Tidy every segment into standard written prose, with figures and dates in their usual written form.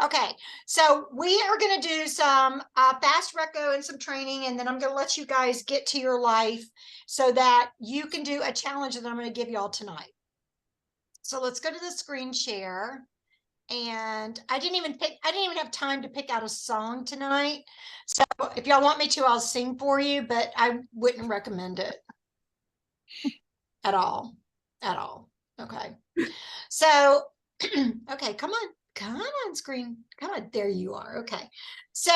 Okay, so we are going to do some fast reco and some training, and then I'm going to let you guys get to your life so that you can do a challenge that I'm going to give you all tonight. So let's go to the screen share. And I didn't even have time to pick out a song tonight. So if y'all want me to, I'll sing for you, but I wouldn't recommend it at all. Okay. So, okay, come on screen. Come on, there you are. Okay. So,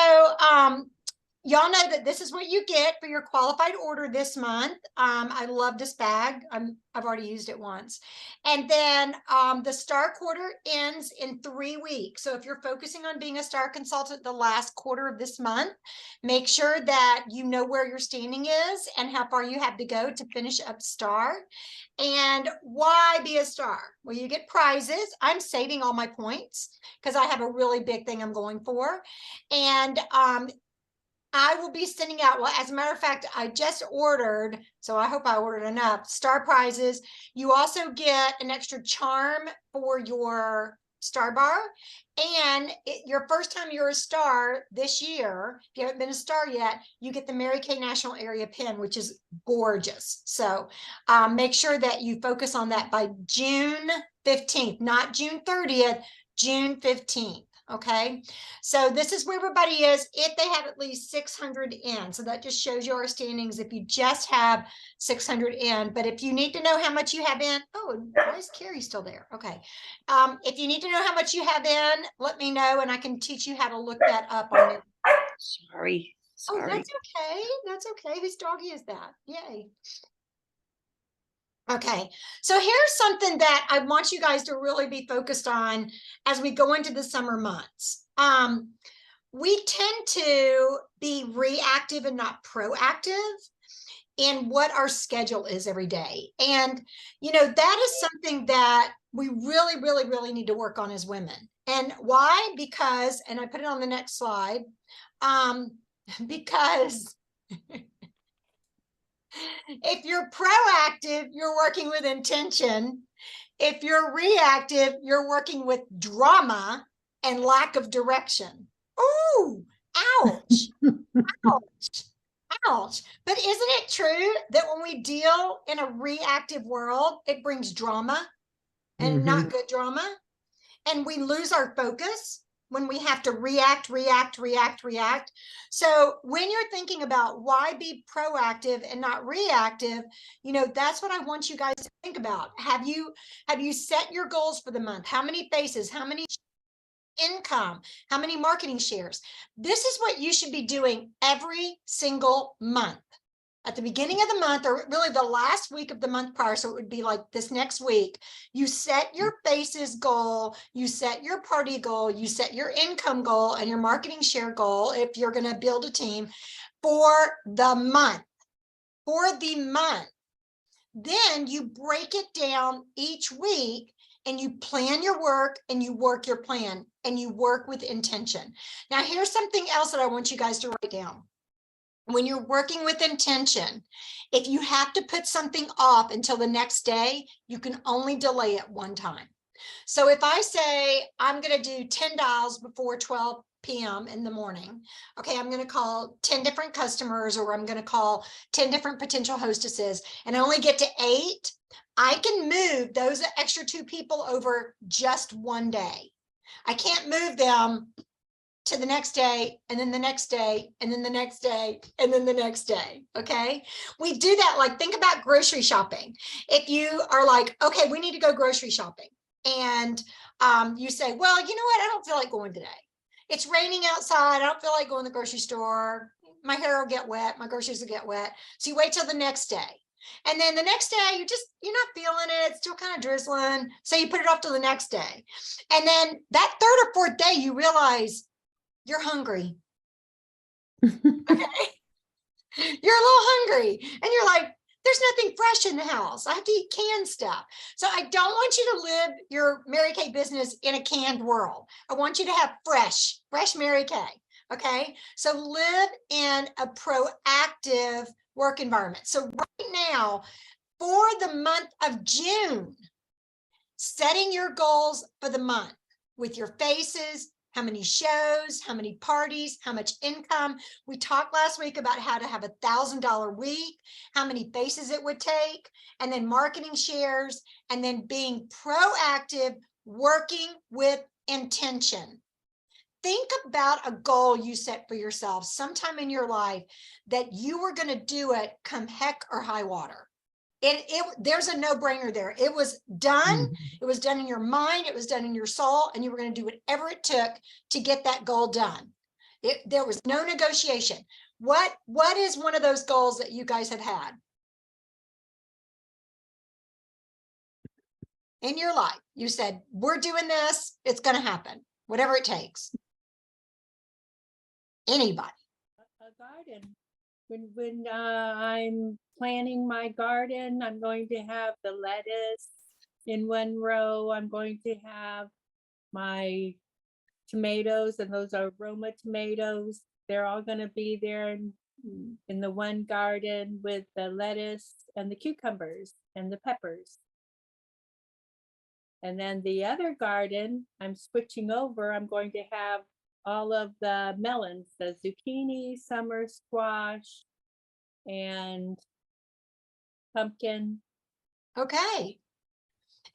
y'all know that this is what you get for your qualified order this month. I love this bag. I've already used it once. And then the star quarter ends in 3 weeks. So if you're focusing on being a star consultant the last quarter of this month, make sure that you know where your standing is and how far you have to go to finish up star. And why be a star? Well, you get prizes. I'm saving all my points because I have a really big thing I'm going for. And I will be sending out, well, as a matter of fact, I just ordered, so I hope I ordered enough star prizes. You also get an extra charm for your star bar. And your first time you're a star this year, if you haven't been a star yet, you get the Mary Kay National Area pin, which is gorgeous. So make sure that you focus on that by June 15th, not June 30th, June 15th. Okay, so this is where everybody is if they have at least 600 in. So that just shows you our standings if you just have 600 in. But if you need to know how much you have in, oh, why is Carrie still there? Okay, if you need to know how much you have in, let me know and I can teach you how to look that up on your. Sorry. Oh, that's okay. That's okay. Whose doggy is that? Yay. Okay, so here's something that I want you guys to really be focused on as we go into the summer months. We tend to be reactive and not proactive in what our schedule is every day. And, you know, that is something that we really, really, really need to work on as women. And why? Because, and I put it on the next slide, because if you're proactive, you're working with intention. If you're reactive, you're working with drama and lack of direction. Ooh, ouch, ouch, ouch. But isn't it true that when we deal in a reactive world, it brings drama and not good drama? And we lose our focus when we have to react. So when you're thinking about why be proactive and not reactive, you know, that's what I want you guys to think about. Have you set your goals for the month? How many faces? How many income? How many marketing shares? This is what you should be doing every single month. At the beginning of the month, or really the last week of the month prior, so it would be like this next week, you set your faces goal, you set your party goal, you set your income goal and your marketing share goal if you're going to build a team for the month. Then you break it down each week and you plan your work and you work your plan and you work with intention. Now, here's something else that I want you guys to write down. When you're working with intention, if you have to put something off until the next day, you can only delay it one time. So if I say I'm going to do 10 dials before 12 p.m. in the morning, okay, I'm going to call 10 different customers, or I'm going to call 10 different potential hostesses, and I only get to 8, I can move those extra 2 people over just one day. I can't move them to the next day, and then the next day, and then the next day, and then the next day. Okay, we do that. Like, think about grocery shopping. If you are like, okay, we need to go grocery shopping, and you say, well, you know what, I don't feel like going today. It's raining outside, I don't feel like going to the grocery store, my hair will get wet, my groceries will get wet. So you wait till the next day. And then the next day, you're not feeling it. It's still kind of drizzling. So you put it off to the next day. And then that 3rd or 4th day, you realize you're hungry. Okay. You're a little hungry and you're like, there's nothing fresh in the house. I have to eat canned stuff. So I don't want you to live your Mary Kay business in a canned world. I want you to have fresh Mary Kay. Okay. So live in a proactive work environment. So right now, for the month of June, setting your goals for the month with your faces, how many shows, how many parties, how much income. We talked last week about how to have $1,000 week, how many faces it would take, and then marketing shares, and then being proactive, working with intention. Think about a goal you set for yourself sometime in your life that you were going to do it come heck or high water. There's a no-brainer there. It was done. It was done in your mind. It was done in your soul, and you were going to do whatever it took to get that goal done. There was no negotiation. What is one of those goals that you guys have had in your life? You said, we're doing this. It's going to happen, whatever it takes. Anybody? A garden. When I'm planting my garden, I'm going to have the lettuce in one row. I'm going to have my tomatoes, and those are Roma tomatoes. They're all going to be there in the one garden with the lettuce and the cucumbers and the peppers. And then the other garden, I'm switching over. I'm going to have all of the melons, the zucchini, summer squash, and pumpkin. Okay.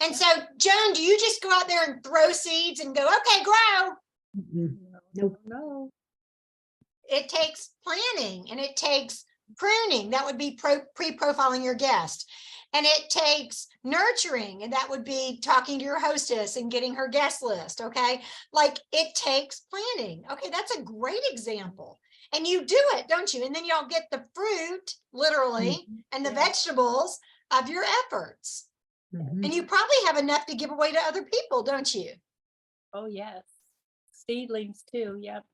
And so, Joan, do you just go out there and throw seeds and go, okay, grow? No. It takes planning, and it takes pruning. That would be pre-profiling your guest. And it takes nurturing, and that would be talking to your hostess and getting her guest list. Okay. Like, it takes planning. Okay. That's a great example. And you do it, don't you? And then y'all get the fruit, literally, and the vegetables of your efforts. And you probably have enough to give away to other people, don't you? Oh, yes. Seedlings too. Yep.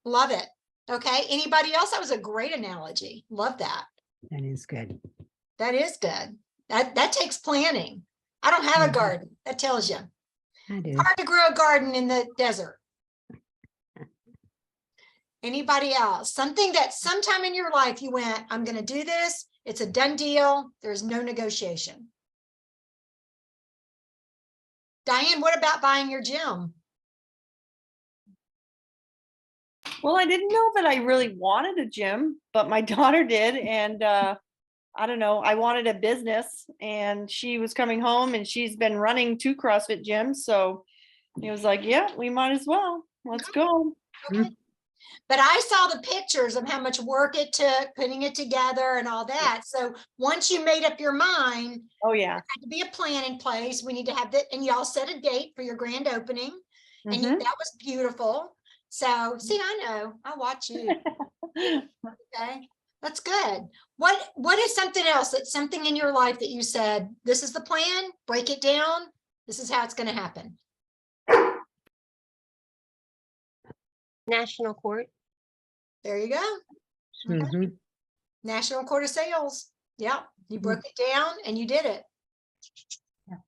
Love it. Okay. Anybody else? That was a great analogy. Love that. That is good. That is good. That takes planning. I don't have a garden. That tells you. I do. Hard to grow a garden in the desert. Anybody else? Something that sometime in your life you went, I'm going to do this. It's a done deal. There's no negotiation. Diane, what about buying your gym? Well, I didn't know that I really wanted a gym, but my daughter did. And I don't know, I wanted a business, and she was coming home and she's been running 2 CrossFit gyms. So it was like, yeah, we might as well. Let's go. Okay. But I saw the pictures of how much work it took putting it together and all that. So once you made up your mind, Oh, yeah. there had to be a plan in place. We need to have that. And y'all set a date for your grand opening. And that was beautiful. So see, I know, I watch you. Okay, that's good. What is something else? That's something in your life that you said, this is the plan, break it down. This is how it's going to happen. National Court. There you go. Okay. National Court of Sales. Yeah, you broke it down and you did it.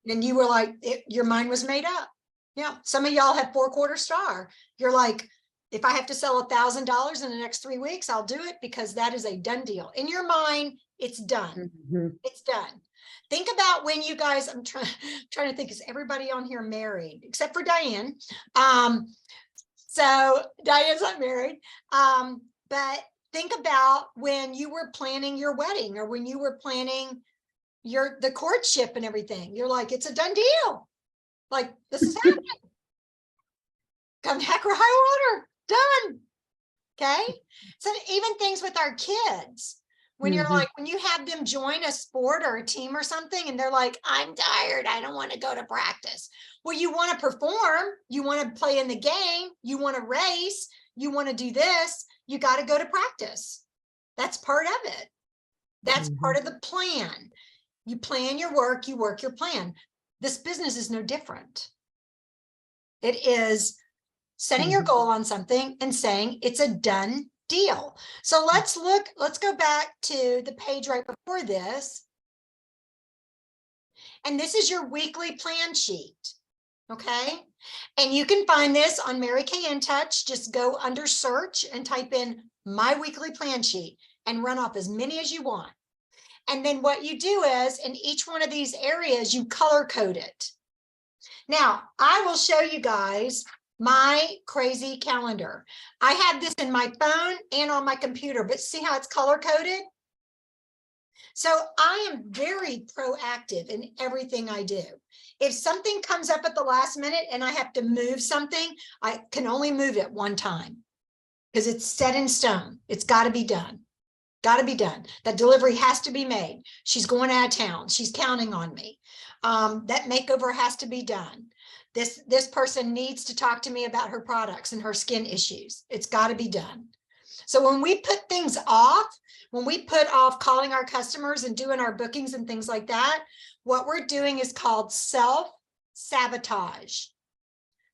And you were like, your mind was made up. Yeah, some of y'all have 4-quarter star. You're like, if I have to sell $1,000 in the next 3 weeks, I'll do it, because that is a done deal. In your mind, it's done. It's done. Think about when you guys, I'm trying to think, is everybody on here married except for Diane? So Diane's not married. But think about when you were planning your wedding, or when you were planning the courtship and everything. You're like, it's a done deal. Like, this is happening. Come heck or high water, done. Okay. So even things with our kids, when you're like, when you have them join a sport or a team or something, and they're like, I'm tired, I don't want to go to practice. Well, you want to perform, you want to play in the game, you want to race, you want to do this, you got to go to practice. That's part of it. That's part of the plan. You plan your work, you work your plan. This business is no different. It is setting your goal on something and saying it's a done deal. So let's go back to the page right before this. And this is your weekly plan sheet. Okay. And you can find this on Mary Kay in Touch. Just go under search and type in my weekly plan sheet and run off as many as you want. And then what you do is, in each one of these areas, you color code it. Now, I will show you guys my crazy calendar. I have this in my phone and on my computer, but see how it's color coded? So I am very proactive in everything I do. If something comes up at the last minute and I have to move something, I can only move it one time because it's set in stone. It's got to be done. Got to be done. That delivery has to be made. She's going out of town. She's counting on me. That makeover has to be done. This person needs to talk to me about her products and her skin issues. It's got to be done. So when we put things off, when we put off calling our customers and doing our bookings and things like that, what we're doing is called self-sabotage.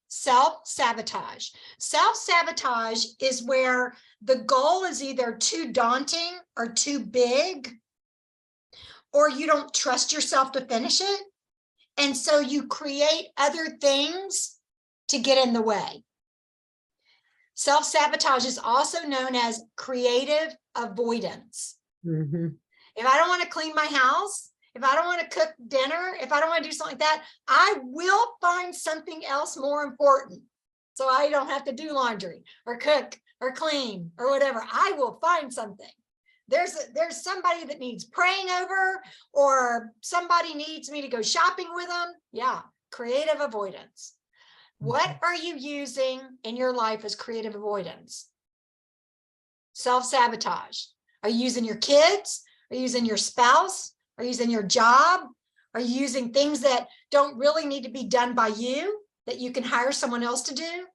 Self-sabotage. Self-sabotage is where the goal is either too daunting or too big, or you don't trust yourself to finish it. And so you create other things to get in the way. Self-sabotage is also known as creative avoidance. Mhm. If I don't want to clean my house, if I don't want to cook dinner, if I don't want to do something like that, I will find something else more important. So I don't have to do laundry or cook or clean or whatever. I will find something. There's somebody that needs praying over, or somebody needs me to go shopping with them. Yeah, creative avoidance. What are you using in your life as creative avoidance? Self-sabotage. Are you using your kids? Are you using your spouse? Are you using your job? Are you using things that don't really need to be done by you, that you can hire someone else to do?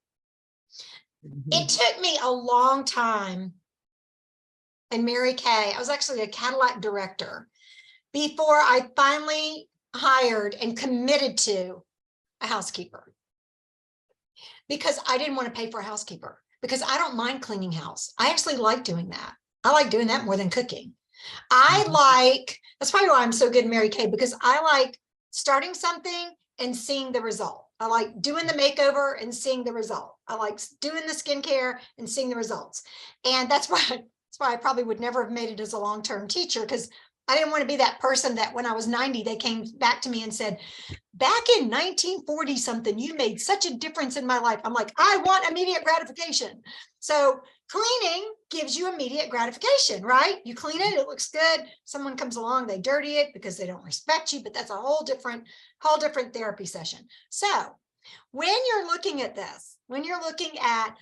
It took me a long time. And Mary Kay, I was actually a Cadillac director before I finally hired and committed to a housekeeper, because I didn't want to pay for a housekeeper, because I don't mind cleaning house. I actually like doing that. I like doing that more than cooking. That's probably why I'm so good at Mary Kay, because I like starting something and seeing the result. I like doing the makeover and seeing the result. I like doing the skincare and seeing the results. And that's why I probably would never have made it as a long-term teacher, because I didn't want to be that person that when I was 90, they came back to me and said, back in 1940 something, you made such a difference in my life. I'm like, I want immediate gratification. So cleaning gives you immediate gratification, right? You clean it, it looks good. Someone comes along, they dirty it because they don't respect you, but that's a whole different therapy session. So when you're looking at this, when you're looking at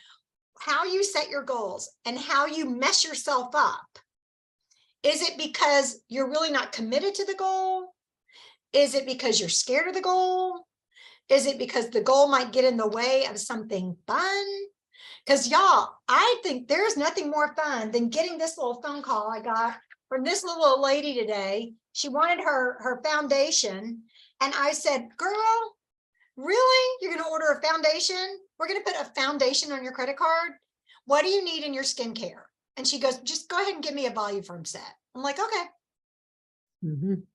how you set your goals and how you mess yourself up, is it because you're really not committed to the goal? Is it because you're scared of the goal? Is it because the goal might get in the way of something fun? Because y'all, I think there's nothing more fun than getting this little phone call I got from this little old lady today. She wanted her foundation. And I said, girl, really? You're going to order a foundation? We're going to put a foundation on your credit card? What do you need in your skincare? And she goes, just go ahead and give me a volume set. I'm like, okay. Mhm.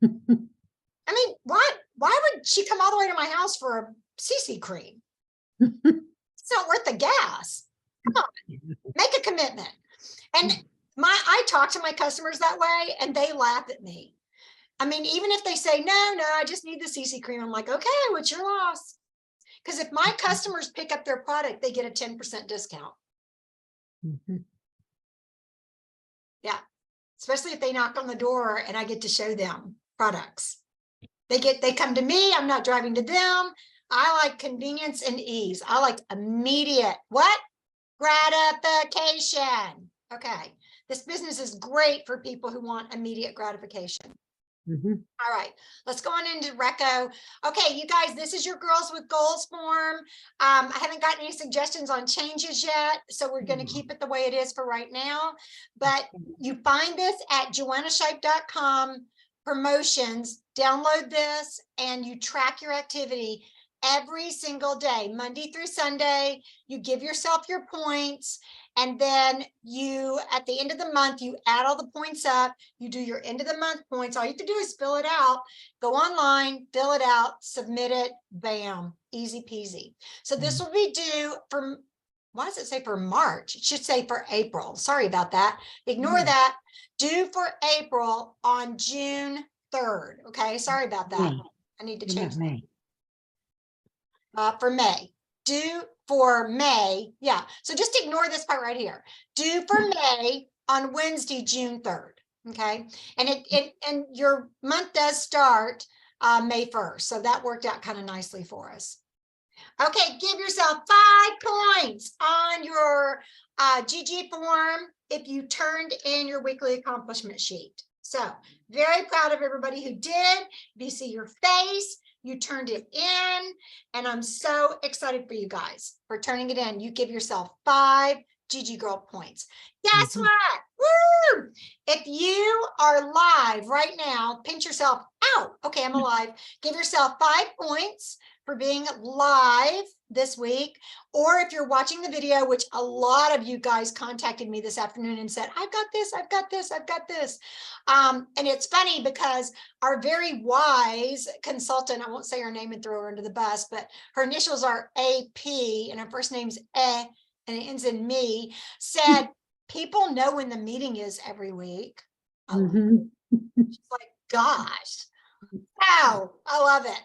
I mean, why would she come all the way to my house for a CC cream? It's not worth the gas. Come on, make a commitment. And I talk to my customers that way and they laugh at me. I mean, even if they say, no, I just need the CC cream. I'm like, okay, what's your loss? Because if my customers pick up their product, they get a 10% discount. Mhm. Yeah. Especially if they knock on the door and I get to show them products. They come to me. I'm not driving to them. I like convenience and ease. I like immediate gratification. Okay. This business is great for people who want immediate gratification. Mhm. All right, let's go on into Reco. Okay, you guys, this is your Girls with Goals form. I haven't gotten any suggestions on changes yet, so we're going to keep it the way it is for right now. But you find this at joannashipe.com promotions. Download this and you track your activity every single day, Monday through Sunday. You give yourself your points. And then you, at the end of the month, you add all the points up, you do your end of the month points. All you have to do is fill it out, go online, fill it out, submit it, bam, easy peasy. So this will be due for, why does it say for March? It should say for April. Sorry about that. Ignore that. Due for April on June 3rd. Okay, sorry about that. May. I need to What about change May? that. For May. due for May. Yeah, so just ignore this part right here. Due for May on Wednesday, June 3rd. Okay, and your month does start May 1st, so that worked out kind of nicely for us. Okay, give yourself 5 points on your GG form if you turned in your weekly accomplishment sheet. So very proud of everybody who did. If you see your face, you turned it in, and I'm so excited for you guys for turning it in. You give yourself 5 GG Girl points. Guess what? Woo! If you are live right now, pinch yourself out. Okay, I'm alive. Give yourself 5 points for being live this week. Or if you're watching the video, which a lot of you guys contacted me this afternoon and said, I've got this, I've got this, I've got this. And it's funny because our very wise consultant, I won't say her name and throw her under the bus, but her initials are AP and her first name's E and it ends in me, said, people know when the meeting is every week. She's like, gosh. Wow, I love it.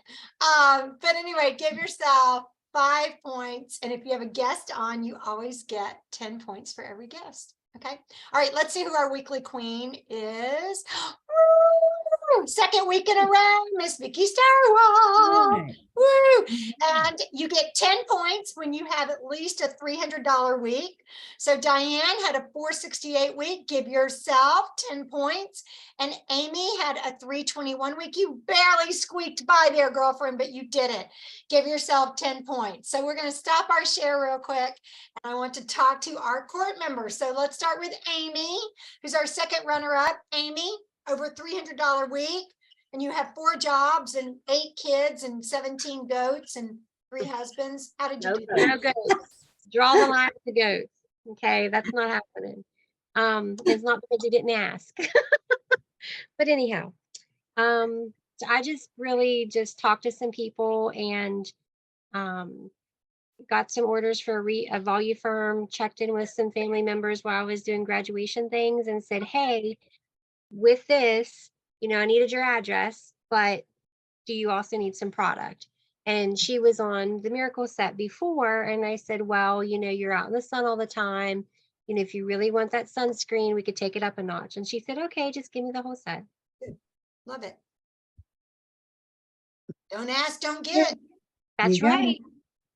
But anyway, give yourself 5 points. And if you have a guest on, you always get 10 points for every guest. Okay. All right, let's see who our weekly queen is. Woo! Second week in a row, Miss Vicky Starwell. Woo! And you get 10 points when you have at least a $300 week. So Diane had a $468 week. Give yourself 10 points. And Amy had a $321 week. You barely squeaked by there, girlfriend, but you did it. Give yourself 10 points. So we're going to stop our share real quick. And I want to talk to our court members. So let's start with Amy, who's our second runner-up. Amy, over $300 week. And you have 4 jobs and 8 kids and 17 goats and 3 husbands. How did you do that? No goats. Draw the line to goats. Okay, that's not happening. It's not because you didn't ask. But anyhow, so I just really just talked to some people and got some orders for a volume firm, checked in with some family members while I was doing graduation things and said, hey, with this, I needed your address, but do you also need some product? And she was on the Miracle set before. And I said, well, you're out in the sun all the time. If you really want that sunscreen, we could take it up a notch. And she said, okay, just give me the whole set. Love it. Don't ask, don't get. That's right.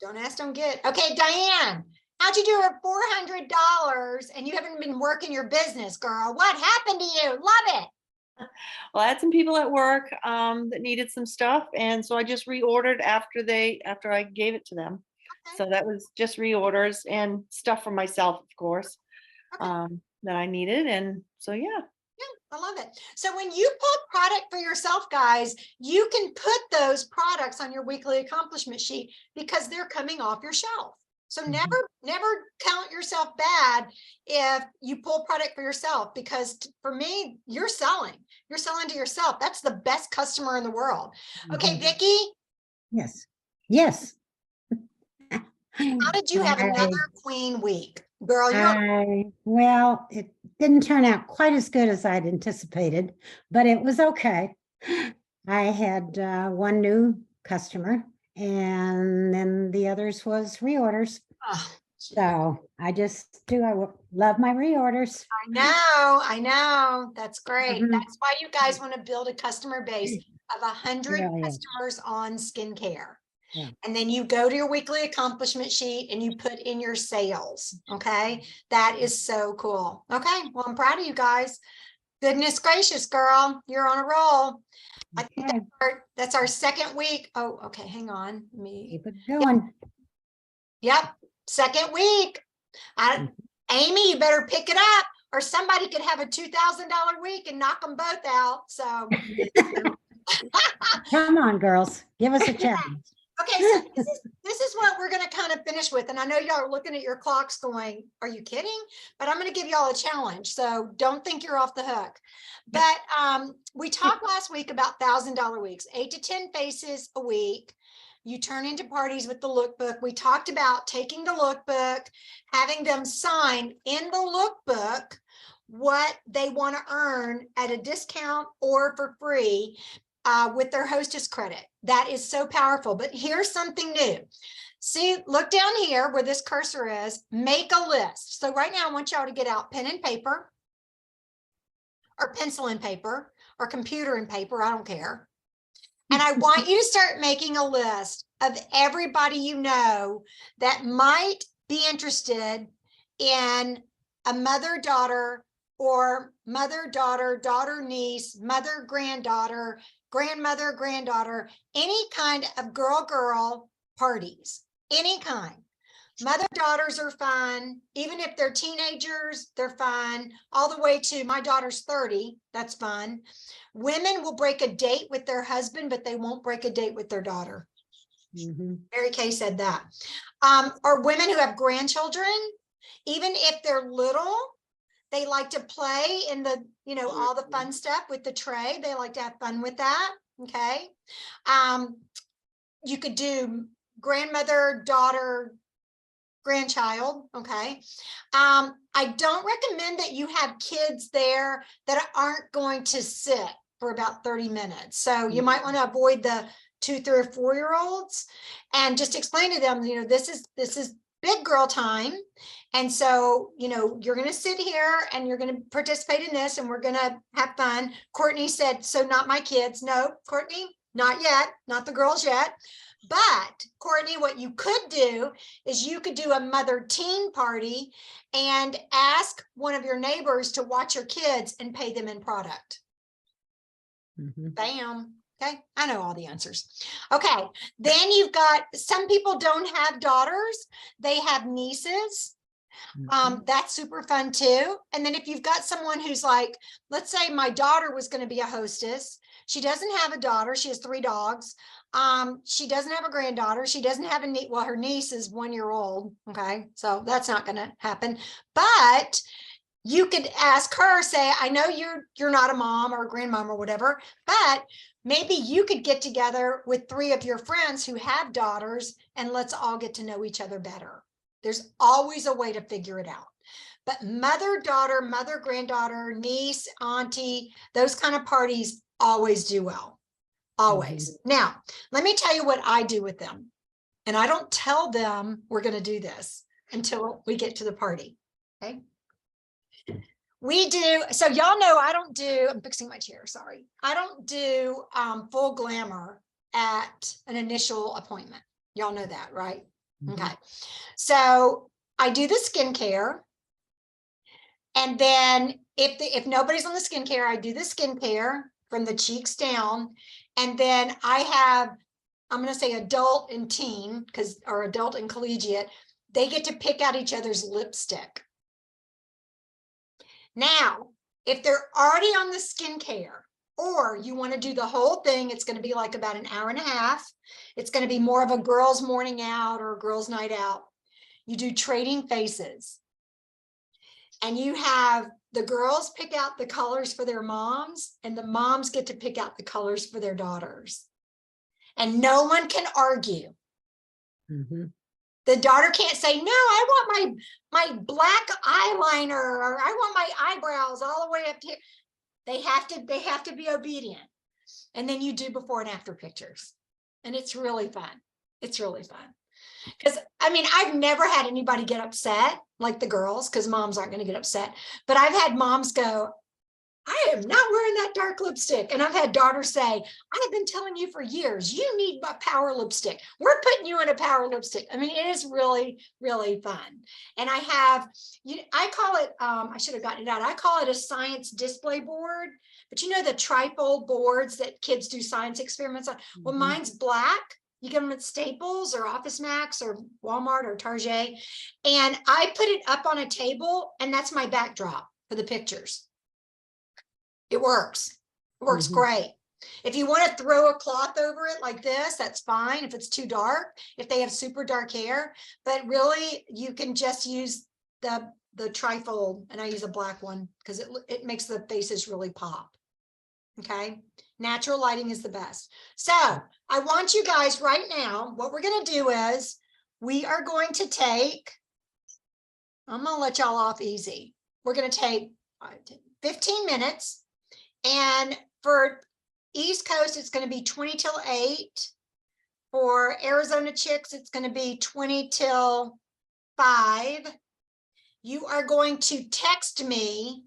Don't ask, don't get. Okay, Diane, how'd you do her $400 and you haven't been working your business, girl? What happened to you? Love it. Well, I had some people at work that needed some stuff, and so I just reordered after I gave it to them. Okay. So that was just reorders and stuff for myself, of course, Okay. that I needed, and so yeah. Yeah, I love it. So when you pull product for yourself, guys, you can put those products on your weekly accomplishment sheet because they're coming off your shelf. So never count yourself bad if you pull product for yourself, because for me, you're selling to yourself. That's the best customer in the world. Okay, Vicky, Yes. Yes. how did you have another queen week? Girl, Well, it didn't turn out quite as good as I'd anticipated, but it was okay. I had 1 new customer, and then the others was reorders. oh, So I love my reorders. I know. That's great. Mhm. That's why you guys want to build a customer base of 100 Really is. customers on skincare. Yeah. And then you go to your weekly accomplishment sheet and you put in your sales. Okay. That is so cool. Okay. Well, I'm proud of you guys. Goodness gracious, girl. You're on a roll. I think Okay, that's our second week. Oh, okay. Hang on. keep it going. Yep. Second week. Amy, you better pick it up or somebody could have a $2,000 week and knock them both out. So Come on, girls, give us a challenge. okay, so this is what we're going to kind of finish with. And I know y'all are looking at your clocks going, are you kidding? But I'm going to give y'all a challenge. So don't think you're off the hook. But we talked last week about $1,000 weeks, 8 to 10 faces a week. You turn into parties with the lookbook. We talked about taking the lookbook, having them sign in the lookbook what they want to earn at a discount or for free with their hostess credit. That is so powerful. But here's something new. See, look down here where this cursor is, make a list. So right now I want y'all to get out pen and paper or pencil and paper or computer and paper, I don't care. And I want you to start making a list of everybody you know that might be interested in a mother-daughter or mother-daughter, daughter-niece, mother-granddaughter, grandmother-granddaughter, any kind of girl-girl parties, any kind. Mother-daughters are fun. Even if they're teenagers, they're fun. All the way to my daughter's 30, that's fun. Women will break a date with their husband, but they won't break a date with their daughter. Mary Kay said that. Or women who have grandchildren, even if they're little, they like to play in the, you know, all the fun stuff with the tray. They like to have fun with that. Okay. You could do grandmother, daughter, grandchild. Okay. I don't recommend that you have kids there that aren't going to sit for about 30 minutes. So you might want to avoid the 2, 3, or 4-year-olds and just explain to them, you know, this is big girl time. And so, you know, you're going to sit here and you're going to participate in this and we're going to have fun. Courtney said, so not my kids. No, Courtney, not yet. Not the girls yet. But Courtney, what you could do is you could do a mother teen party and ask one of your neighbors to watch your kids and pay them in product. Bam. Okay. I know all the answers. Okay. Then you've got, some people don't have daughters. They have nieces. That's super fun too. And then if you've got someone who's like, let's say my daughter was going to be a hostess. She doesn't have a daughter. She has 3 dogs. She doesn't have a granddaughter. She doesn't have a niece. Well, her niece is 1-year-old. Okay. So that's not going to happen, but you could ask her, say, I know you're not a mom or a grandmom or whatever, but maybe you could get together with 3 of your friends who have daughters and let's all get to know each other better. There's always a way to figure it out. But mother, daughter, mother, granddaughter, niece, auntie, those kind of parties always do well. Always. Now, let me tell you what I do with them. And I don't tell them we're going to do this until we get to the party. Okay. We do. So y'all know I don't do, I'm fixing my chair. Sorry. I don't do full glamour at an initial appointment. Y'all know that, right? Okay. So I do the skincare. And then if nobody's on the skincare, I do the skincare from the cheeks down. And then I have, I'm going to say adult and teen, or adult and collegiate, they get to pick out each other's lipstick. Now, if they're already on the skincare, or you want to do the whole thing, it's going to be like about an hour and a half. It's going to be more of a girls' morning out or a girls' night out. You do trading faces. And you have the girls pick out the colors for their moms, and the moms get to pick out the colors for their daughters. And no one can argue. The daughter can't say, no, I want my black eyeliner, or I want my eyebrows all the way up here. They have to be obedient. And then you do before and after pictures. And it's really fun. It's really fun. Because I mean, I've never had anybody get upset like the girls, because moms aren't going to get upset. But I've had moms go, I am not wearing that dark lipstick. And I've had daughters say, I've been telling you for years, you need a power lipstick. We're putting you in a power lipstick. I mean, it is really, really fun. And I have, I call it, I should have gotten it out. I call it a science display board. But you know, the trifold boards that kids do science experiments on? Well, mine's black. You get them at Staples or Office Max or Walmart or Target. And I put it up on a table, and that's my backdrop for the pictures. It works. It works great. If you want to throw a cloth over it like this, that's fine. If it's too dark, if they have super dark hair, but really you can just use the trifold, and I use a black one because it makes the faces really pop. Okay. Natural lighting is the best. So I want you guys right now, what we're going to do is we are going to take, I'm going to let y'all off easy. We're going to take 15 minutes. And for East Coast, it's going to be 20 till 8. For Arizona chicks, it's going to be 20 till 5. You are going to text me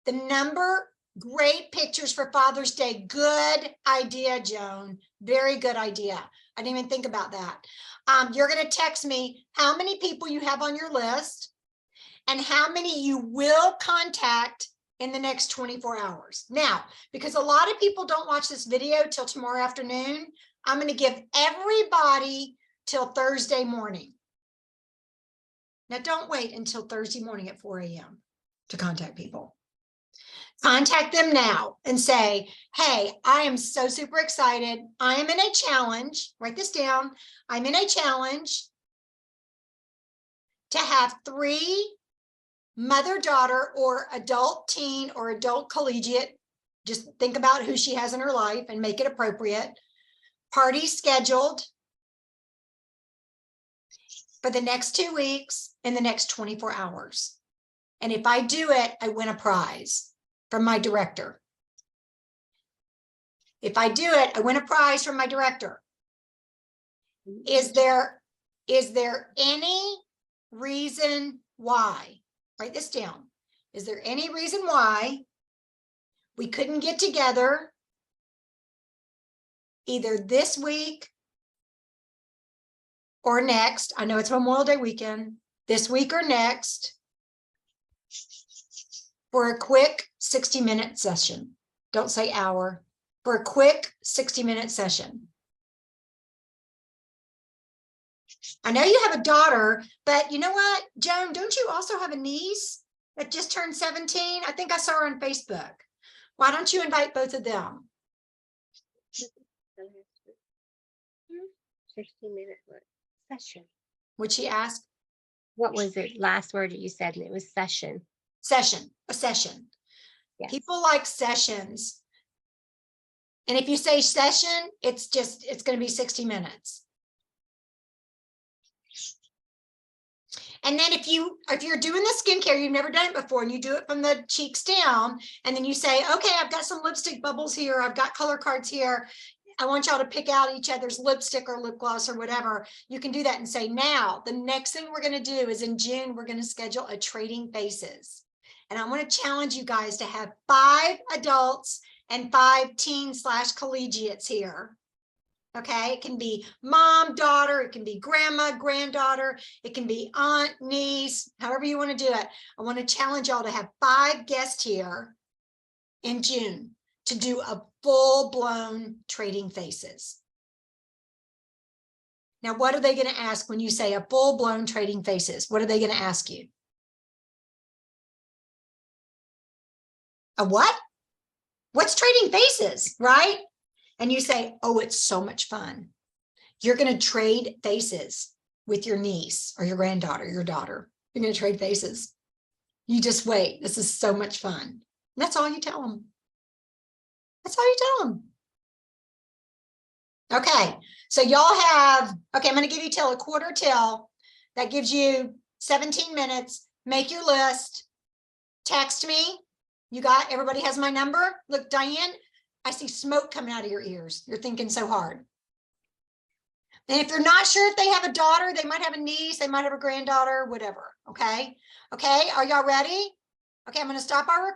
the number. Great pictures for Father's Day. Good idea, Joan. Very good idea. I didn't even think about that. You're going to text me how many people you have on your list and how many you will contact in the next 24 hours. Now, because a lot of people don't watch this video till tomorrow afternoon, I'm going to give everybody till Thursday morning. Now, don't wait until Thursday morning at 4 a.m. to contact people. Contact them now and say, hey, I am so super excited. I am in a challenge. Write this down. I'm in a challenge to have 3 mother-daughter or adult teen or adult collegiate. Just think about who she has in her life and make it appropriate. Party scheduled for the next 2 weeks in the next 24 hours. And if I do it, I win a prize from my director. If I do it, I win a prize from my director. Is there any reason why? Write this down. Is there any reason why we couldn't get together either this week or next? I know it's Memorial Day weekend, this week or next, for a quick 60-minute session. Don't say hour, for a quick 60-minute session. I know you have a daughter, but you know what, Joan, don't you also have a niece that just turned 17? I think I saw her on Facebook. Why don't you invite both of them? 60-minute session. Would she ask? What was it? Last word that you said, and it was session. Session, a session. Yes. People like sessions. And if you say session, it's going to be 60 minutes. And then if you're doing the skincare, you've never done it before, and you do it from the cheeks down, and then you say, okay, I've got some lipstick bubbles here. I've got color cards here. I want y'all to pick out each other's lipstick or lip gloss or whatever. You can do that and say, now, the next thing we're going to do is in June, we're going to schedule a Trading Faces. And I want to challenge you guys to have 5 adults and 5 teen/collegiates here. Okay, it can be mom, daughter, it can be grandma, granddaughter, it can be aunt, niece, however you want to do it. I want to challenge y'all to have 5 guests here in June to do a full-blown Trading Faces. Now, what are they going to ask when you say a full-blown Trading Faces? What are they going to ask you? A what? What's Trading Faces, right? And you say, oh, it's so much fun. You're going to trade faces with your niece or your granddaughter, your daughter. You're going to trade faces. You just wait. This is so much fun. And that's all you tell them. That's all you tell them. Okay, so y'all have, okay, I'm going to give you till a 1:45. That gives you 17 minutes. Make your list. Text me. You got, everybody has my number. Look, Diane, I see smoke coming out of your ears. You're thinking so hard. And if you're not sure if they have a daughter, they might have a niece, they might have a granddaughter, whatever. Okay. Okay. Are y'all ready? Okay. I'm going to stop our recording.